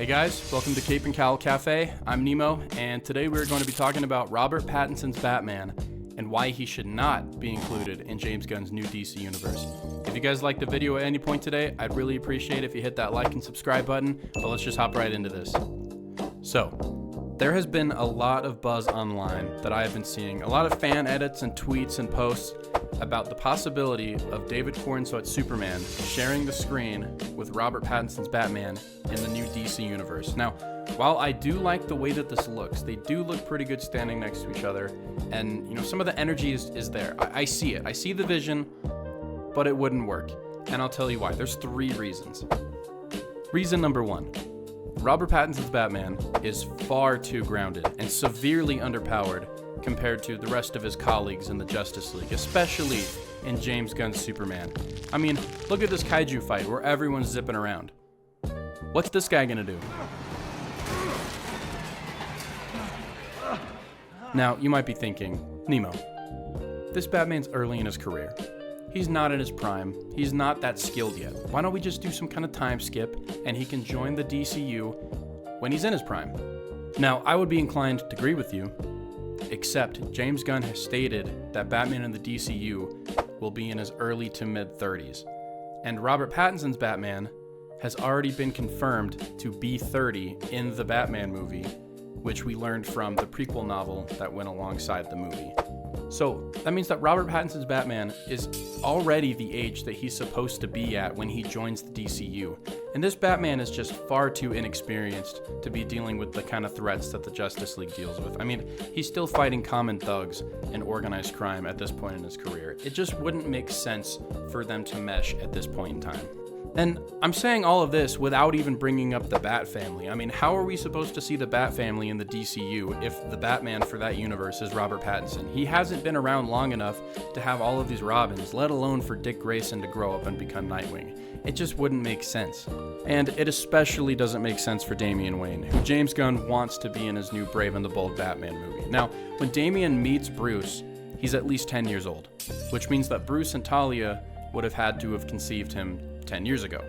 Hey guys, welcome to Cape and Cowl Cafe. I'm Nemo, and today we're going to be talking about Robert Pattinson's Batman and why he should not be included in James Gunn's new DC universe. If you guys liked the video at any point today, I'd really appreciate it if you hit that like and subscribe button, but let's just hop right into this. So, there has been a lot of buzz online that I have been seeing, a lot of fan edits and tweets and posts about the possibility of David Cornsweet's Superman sharing the screen with Robert Pattinson's Batman in the new DC universe. Now, while I do like the way that this looks, they do look pretty good standing next to each other, and some of the energy is there. I see it. I see the vision, but it wouldn't work. And I'll tell you why. There's 3 reasons. Reason number 1. Robert Pattinson's Batman is far too grounded and severely underpowered compared to the rest of his colleagues in the Justice League, especially in James Gunn's Superman. I mean, look at this kaiju fight where everyone's zipping around. What's this guy gonna do? Now, you might be thinking, Nemo, this Batman's early in his career. He's not in his prime. He's not that skilled yet. Why don't we just do some kind of time skip and he can join the DCU when he's in his prime? Now, I would be inclined to agree with you, except James Gunn has stated that Batman in the DCU will be in his early to mid-30s. And Robert Pattinson's Batman has already been confirmed to be 30 in the Batman movie, which we learned from the prequel novel that went alongside the movie. So that means that Robert Pattinson's Batman is already the age that he's supposed to be at when he joins the DCU. And this Batman is just far too inexperienced to be dealing with the kind of threats that the Justice League deals with. I mean, he's still fighting common thugs and organized crime at this point in his career. It just wouldn't make sense for them to mesh at this point in time. And I'm saying all of this without even bringing up the Bat family. I mean, how are we supposed to see the Bat family in the DCU if the Batman for that universe is Robert Pattinson? He hasn't been around long enough to have all of these Robins, let alone for Dick Grayson to grow up and become Nightwing. It just wouldn't make sense. And it especially doesn't make sense for Damian Wayne, who James Gunn wants to be in his new Brave and the Bold Batman movie. Now, when Damian meets Bruce, he's at least 10 years old, which means that Bruce and Talia would have had to have conceived him 10 years ago.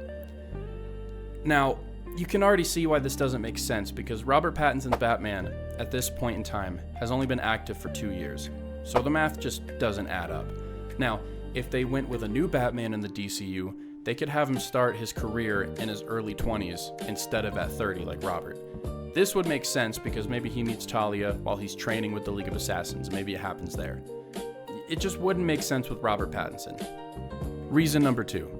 Now, you can already see why this doesn't make sense because Robert Pattinson's Batman at this point in time has only been active for 2 years. So the math just doesn't add up. Now, if they went with a new Batman in the DCU, they could have him start his career in his early 20s instead of at 30 like Robert. This would make sense because maybe he meets Talia while he's training with the League of Assassins. Maybe it happens there. It just wouldn't make sense with Robert Pattinson. Reason number 2.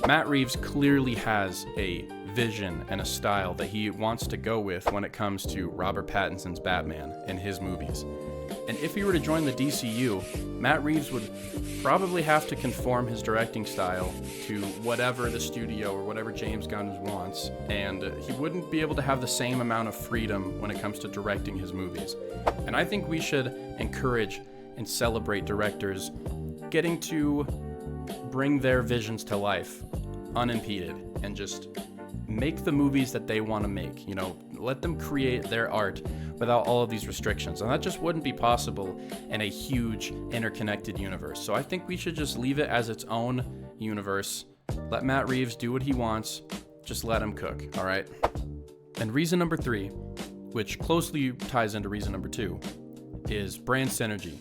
Matt Reeves clearly has a vision and a style that he wants to go with when it comes to Robert Pattinson's Batman in his movies. And if he were to join the DCU, Matt Reeves would probably have to conform his directing style to whatever the studio or whatever James Gunn wants, and he wouldn't be able to have the same amount of freedom when it comes to directing his movies. And I think we should encourage and celebrate directors getting to bring their visions to life unimpeded and just make the movies that they want to make. Let them create their art without all of these restrictions. And that just wouldn't be possible in a huge interconnected universe. So I think we should just leave it as its own universe. Let Matt Reeves do what he wants. Just let him cook, all right? And reason number 3, which closely ties into reason number 2, is brand synergy.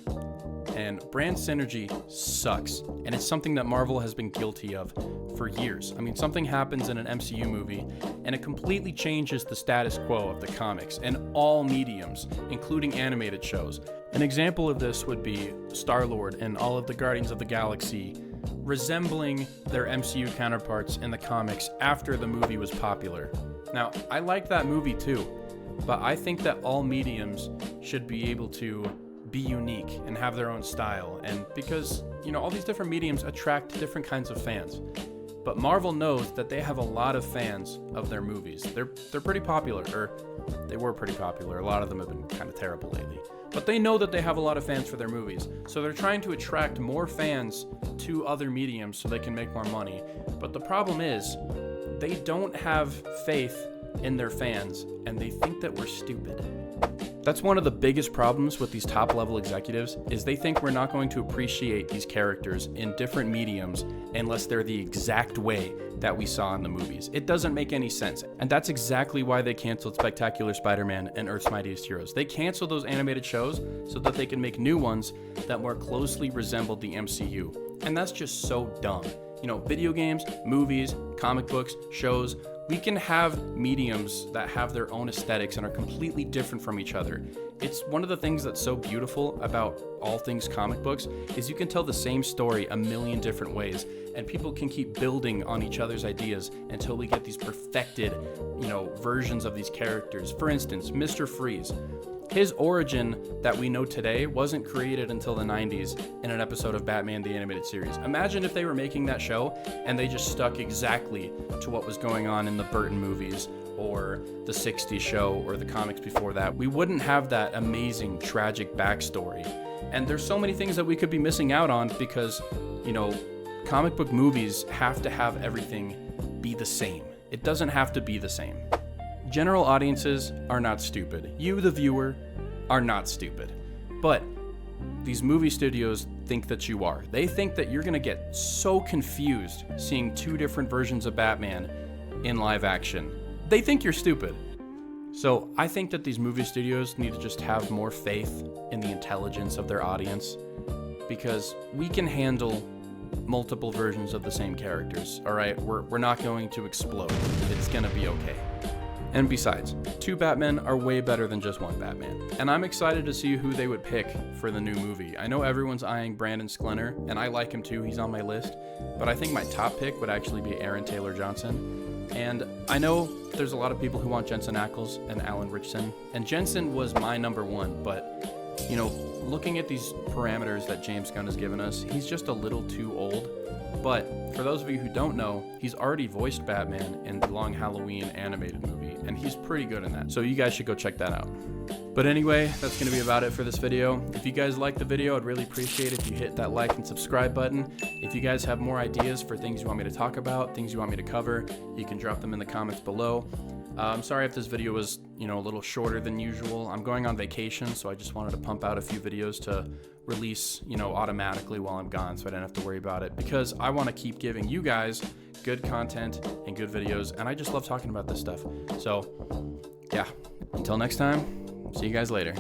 And brand synergy sucks, and it's something that Marvel has been guilty of for years. I mean, something happens in an MCU movie, and it completely changes the status quo of the comics in all mediums, including animated shows. An example of this would be Star-Lord and all of the Guardians of the Galaxy resembling their MCU counterparts in the comics after the movie was popular. Now, I like that movie too, but I think that all mediums should be able to be unique and have their own style, and because all these different mediums attract different kinds of fans. But Marvel knows that they have a lot of fans of their movies. They're pretty popular, or they were pretty popular. A lot of them have been kind of terrible lately. But they know that they have a lot of fans for their movies, so they're trying to attract more fans to other mediums so they can make more money. But the problem is, they don't have faith in their fans, and they think that we're stupid. That's one of the biggest problems with these top-level executives, is they think we're not going to appreciate these characters in different mediums unless they're the exact way that we saw in the movies. It doesn't make any sense, and that's exactly why they canceled Spectacular Spider-Man and Earth's Mightiest Heroes. They canceled those animated shows so that they can make new ones that more closely resembled the MCU, and that's just so dumb. You know, video games, movies, comic books, shows, we can have mediums that have their own aesthetics and are completely different from each other. It's one of the things that's so beautiful about all things comic books is you can tell the same story a million different ways, and people can keep building on each other's ideas until we get these perfected, versions of these characters. For instance, Mr. Freeze. His origin that we know today wasn't created until the 90s in an episode of Batman the Animated Series. Imagine if they were making that show and they just stuck exactly to what was going on in the Burton movies or the 60s show or the comics before that. We wouldn't have that amazing, tragic backstory. And there's so many things that we could be missing out on because, comic book movies have to have everything be the same. It doesn't have to be the same. General audiences are not stupid. You, the viewer, are not stupid. But these movie studios think that you are. They think that you're gonna get so confused seeing two different versions of Batman in live action. They think you're stupid. So I think that these movie studios need to just have more faith in the intelligence of their audience, because we can handle multiple versions of the same characters, all right? We're not going to explode. It's gonna be okay. And besides, two Batmen are way better than just one Batman. And I'm excited to see who they would pick for the new movie. I know everyone's eyeing Brandon Sklenar, and I like him too, he's on my list. But I think my top pick would actually be Aaron Taylor Johnson. And I know there's a lot of people who want Jensen Ackles and Alan Ritchson. And Jensen was my number one, but looking at these parameters that James Gunn has given us, he's just a little too old. But for those of you who don't know, he's already voiced Batman in the Long Halloween animated movie, and he's pretty good in that. So you guys should go check that out. But anyway, that's going to be about it for this video. If you guys like the video, I'd really appreciate it if you hit that like and subscribe button. If you guys have more ideas for things you want me to talk about, things you want me to cover, you can drop them in the comments below. I'm sorry if this video was, a little shorter than usual. I'm going on vacation, so I just wanted to pump out a few videos to release, automatically while I'm gone, so I didn't have to worry about it, because I want to keep giving you guys good content and good videos, and I just love talking about this stuff. So, yeah, until next time, see you guys later.